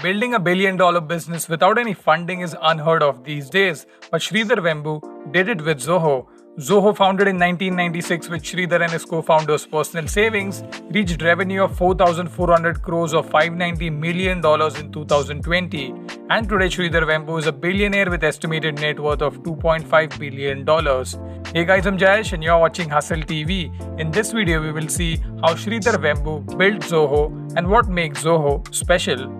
Building a $1 billion business without any funding is unheard of these days, but Sridhar Vembu did it with Zoho. Zoho, founded in 1996 with Sridhar and his co-founders' personal savings, reached revenue of 4,400 crores or $590 million in 2020. And today Sridhar Vembu is a billionaire with estimated net worth of $2.5 billion. Hey guys, I'm Jayesh and you're watching Hustle TV. In this video, we will see how Sridhar Vembu built Zoho and what makes Zoho special.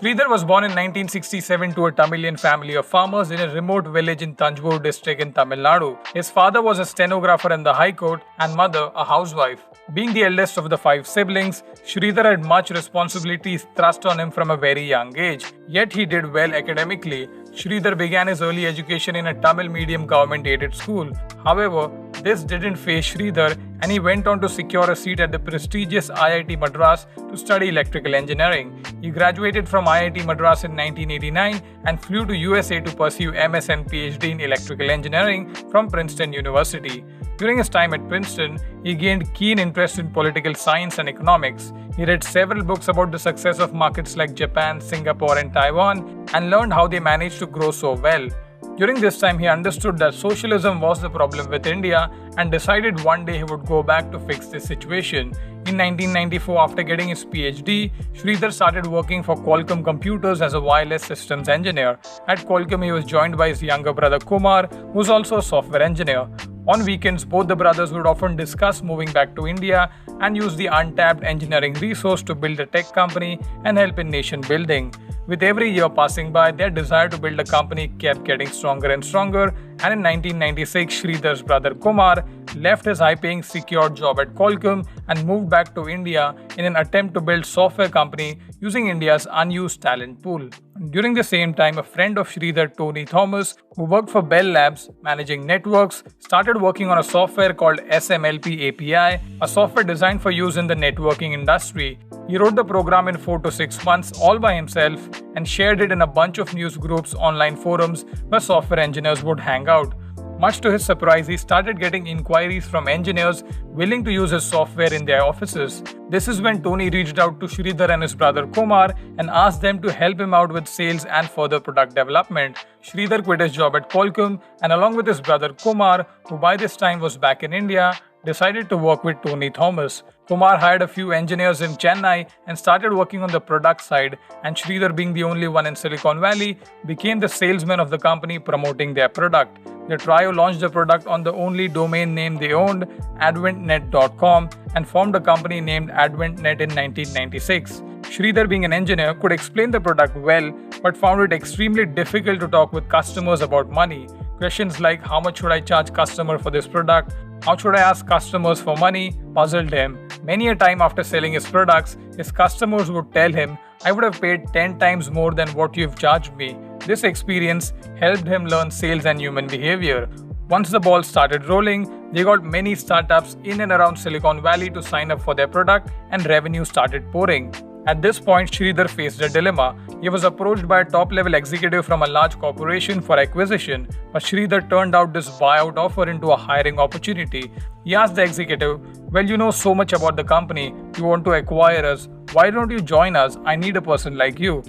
Sridhar was born in 1967 to a Tamilian family of farmers in a remote village in Tanjore district in Tamil Nadu. His father was a stenographer in the High Court and mother a housewife. Being the eldest of the 5 siblings, Sridhar had much responsibilities thrust on him from a very young age. Yet he did well academically. Sridhar began his early education in a Tamil medium government-aided school. However, this didn't faze Sridhar and he went on to secure a seat at the prestigious IIT Madras to study electrical engineering. He graduated from IIT Madras in 1989 and flew to USA to pursue MS and PhD in electrical engineering from Princeton University. During his time at Princeton, he gained keen interest in political science and economics. He read several books about the success of markets like Japan, Singapore, and Taiwan and learned how they managed to grow so well. During this time, he understood that socialism was the problem with India and decided one day he would go back to fix this situation. In 1994, after getting his PhD, Sridhar started working for Qualcomm Computers as a wireless systems engineer. At Qualcomm, he was joined by his younger brother Kumar, who was also a software engineer. On weekends, both the brothers would often discuss moving back to India and use the untapped engineering resource to build a tech company and help in nation building. With every year passing by, their desire to build a company kept getting stronger and stronger, and in 1996, Sridhar's brother Kumar left his high-paying secured job at Qualcomm and moved back to India in an attempt to build software company using India's unused talent pool. During the same time, a friend of Sridhar, Tony Thomas, who worked for Bell Labs managing networks, started working on a software called SMLP API, a software designed for use in the networking industry. He wrote the program in 4 to 6 months all by himself and shared it in a bunch of news groups, online forums where software engineers would hang out. Much to his surprise, he started getting inquiries from engineers willing to use his software in their offices. This is when Tony reached out to Sridhar and his brother Kumar and asked them to help him out with sales and further product development. Sridhar quit his job at Qualcomm and along with his brother Kumar, who by this time was back in India, decided to work with Tony Thomas. Kumar hired a few engineers in Chennai and started working on the product side, and Sridhar, being the only one in Silicon Valley, became the salesman of the company promoting their product. The trio launched the product on the only domain name they owned, adventnet.com, and formed a company named AdventNet in 1996. Sridhar, being an engineer, could explain the product well, but found it extremely difficult to talk with customers about money. Questions like how much should I charge customer for this product? How should I ask customers for money? Puzzled him. Many a time after selling his products, his customers would tell him, I would have paid 10 times more than what you've charged me. This experience helped him learn sales and human behavior. Once the ball started rolling, they got many startups in and around Silicon Valley to sign up for their product and revenue started pouring. At this point, Sridhar faced a dilemma. He was approached by a top-level executive from a large corporation for acquisition, but Sridhar turned out this buyout offer into a hiring opportunity. He asked the executive, well, you know so much about the company, you want to acquire us, why don't you join us? I need a person like you.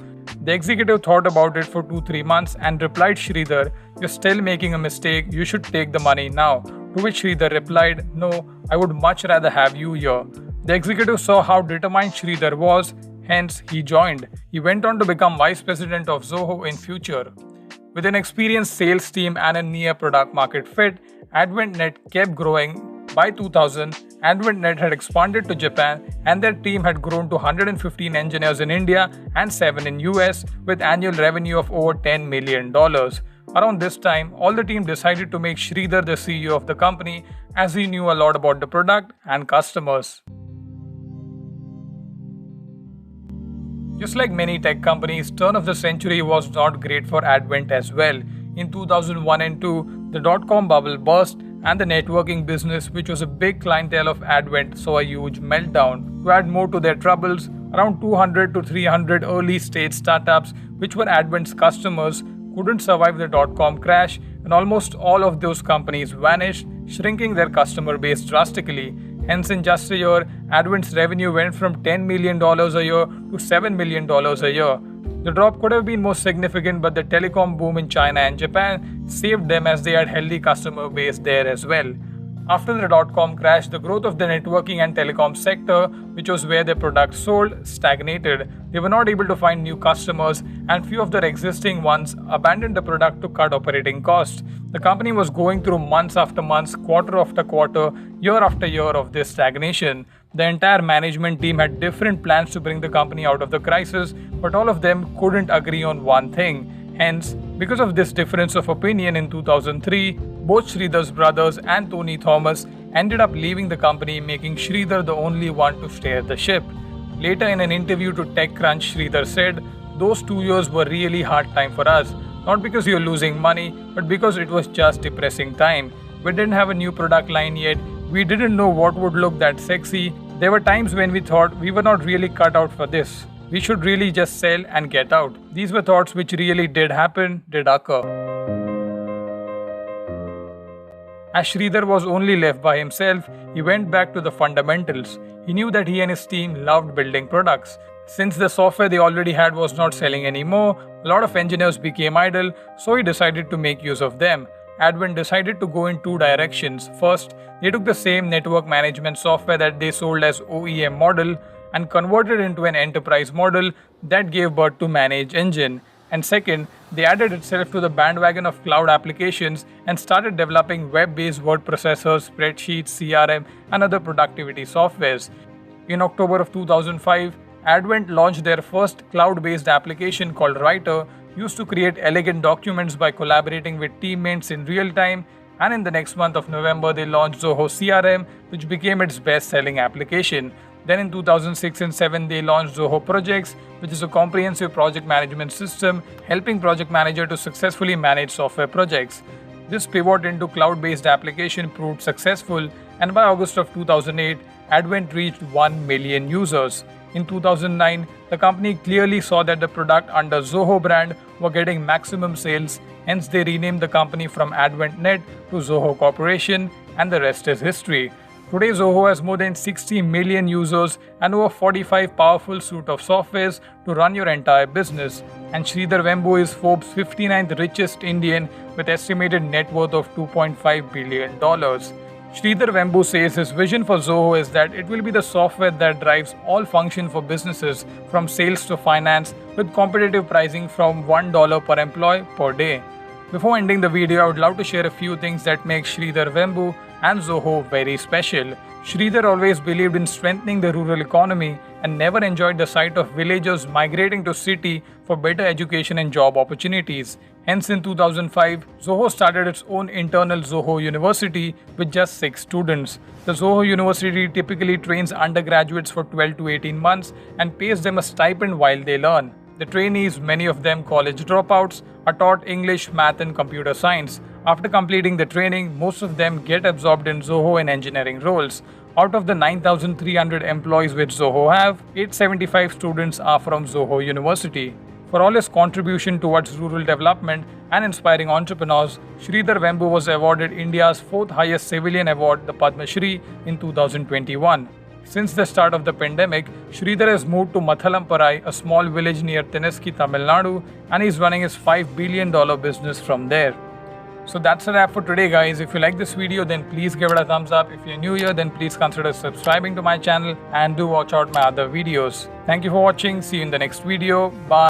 The executive thought about it for 2-3 months and replied, Sridhar, you're still making a mistake, you should take the money now. To which Sridhar replied, no, I would much rather have you here. The executive saw how determined Sridhar was, hence he joined. He went on to become vice president of Zoho in future. With an experienced sales team and a near product market fit, AdventNet kept growing. By 2000, AdventNet had expanded to Japan and their team had grown to 115 engineers in India and 7 in US with annual revenue of over $10 million. Around this time, all the team decided to make Sridhar the CEO of the company as he knew a lot about the product and customers. Just like many tech companies, turn of the century was not great for Advent as well. In 2001 and 2, the dot-com bubble burst and the networking business, which was a big clientele of Advent, saw a huge meltdown. To add more to their troubles, around 200 to 300 early-stage startups, which were Advent's customers, couldn't survive the dot-com crash, and almost all of those companies vanished, shrinking their customer base drastically. Hence, in just a year, Advent's revenue went from $10 million a year to $7 million a year. The drop could have been more significant, but the telecom boom in China and Japan saved them as they had healthy customer base there as well. After the dot-com crash, the growth of the networking and telecom sector, which was where their products sold, stagnated. They were not able to find new customers, and few of their existing ones abandoned the product to cut operating costs. The company was going through months after months, quarter after quarter, year after year of this stagnation. The entire management team had different plans to bring the company out of the crisis, but all of them couldn't agree on one thing. Hence, because of this difference of opinion in 2003, both Sridhar's brothers and Tony Thomas ended up leaving the company, making Sridhar the only one to steer the ship. Later in an interview to TechCrunch, Sridhar said, "Those 2 years were really hard time for us, not because we were losing money, but because it was just depressing time. We didn't have a new product line yet, we didn't know what would look that sexy. There were times when we thought we were not really cut out for this. We should really just sell and get out." These were thoughts which really did occur. As Sridhar was only left by himself, he went back to the fundamentals. He knew that he and his team loved building products. Since the software they already had was not selling anymore, a lot of engineers became idle, so he decided to make use of them. Advent decided to go in two directions. First, they took the same network management software that they sold as OEM model and converted into an enterprise model that gave birth to Manage Engine. And second, they added itself to the bandwagon of cloud applications and started developing web-based word processors, spreadsheets, CRM, and other productivity softwares. In October of 2005, Advent launched their first cloud-based application called Writer, used to create elegant documents by collaborating with teammates in real time, and in the next month of November, they launched Zoho CRM, which became its best-selling application. Then in 2006 and 7, they launched Zoho Projects, which is a comprehensive project management system helping project manager to successfully manage software projects. This pivot into cloud-based application proved successful, and by August of 2008, Advent reached 1 million users. In 2009, the company clearly saw that the product under Zoho brand were getting maximum sales, hence they renamed the company from AdventNet to Zoho Corporation, and the rest is history. Today, Zoho has more than 60 million users and over 45 powerful suite of softwares to run your entire business. And Sridhar Vembu is Forbes' 59th richest Indian with estimated net worth of $2.5 billion. Sridhar Vembu says his vision for Zoho is that it will be the software that drives all function for businesses from sales to finance with competitive pricing from $1 per employee per day. Before ending the video, I would love to share a few things that make Sridhar Vembu and Zoho very special. Sridhar always believed in strengthening the rural economy and never enjoyed the sight of villagers migrating to city for better education and job opportunities. Hence, in 2005, Zoho started its own internal Zoho University with just 6 students. The Zoho University typically trains undergraduates for 12 to 18 months and pays them a stipend while they learn. The trainees, many of them college dropouts, are taught English, math and computer science. After completing the training, most of them get absorbed in Zoho and engineering roles. Out of the 9,300 employees which Zoho have, 875 students are from Zoho University. For all his contribution towards rural development and inspiring entrepreneurs, Sridhar Vembu was awarded India's 4th highest civilian award, the Padma Shri, in 2021. Since the start of the pandemic, Sridhar has moved to Mathalamparai, a small village near Teneski, Tamil Nadu, and he's running his $5 billion business from there. So that's a wrap for today, guys. If you like this video, then please give it a thumbs up. If you're new here, then please consider subscribing to my channel and do watch out my other videos. Thank you for watching. See you in the next video. Bye.